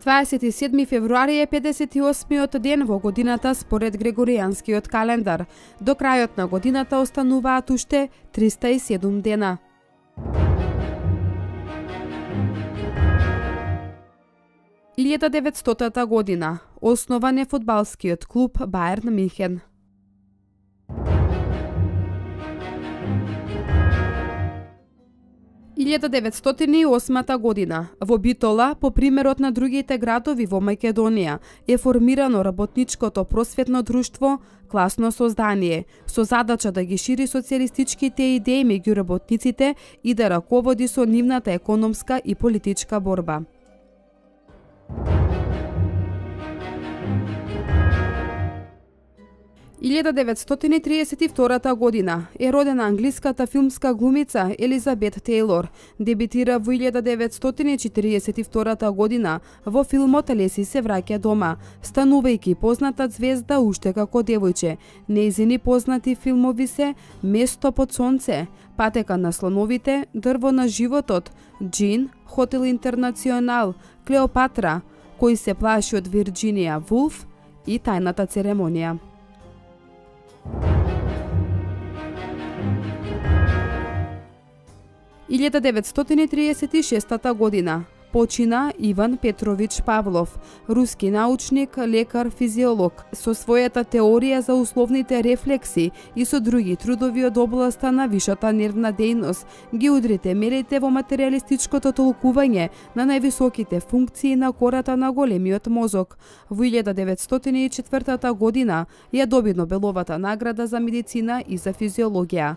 27 февруари е 58-миот ден во годината според Грегоријанскиот календар. До крајот на годината остануваат уште 307 дена. – 1900 година. Основан е фудбалскиот клуб Бајерн Минхен. – 1908 година. Во Битола, по примерот на другите градови во Македонија, е формирано работничкото просветно друштво Класно создание, со задача да ги шири социјалистичките идеи меѓу работниците и да раководи со нивната економска и политичка борба. – 1932 година е родена англиската филмска глумица Елизабет Тејлор. Дебитира во 1942 година во филмот Леси се враќа дома, станувајќи позната звезда уште како девојче. Нејзини познати филмови се Место под сонце, Патека на слоновите, Дрво на животот, Джин, Хотел Интернационал, Клеопатра, Кој се плаши од Вирџинија Вулф и Тајната церемонија. – 1936 година. Почина Иван Петрович Павлов, руски научник, лекар, физиолог, со својата теорија за условните рефлекси и со други трудови од областа на вишата нервна дејност, ги удри темелите во материјалистичкото толкување на највисоките функции на кората на големиот мозок. Во 1904 година ја доби Нобеловата награда за медицина и за физиологија.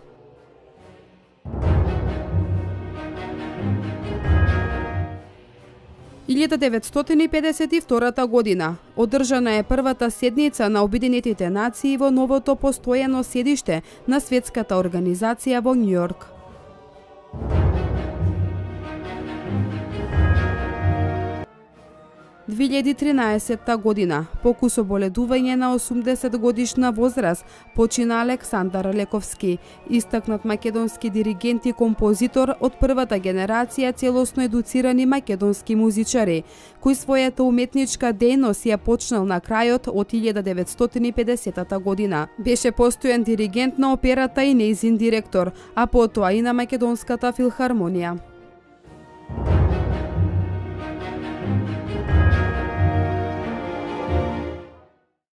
– 1952 година. Одржана е првата седница на Обединетите нации во новото постојано седиште на Светската организација во Њујорк. – 2013 година. По кусоболедување на 80 годишна возраст почина Александар Лековски, истакнат македонски диригент и композитор од првата генерација целосно едуцирани македонски музичари, кој својата уметничка дејност ја почнал на крајот од 1950 година. Беше постојан диригент на операта и нејзин директор, а потоа и на Македонската филхармонија.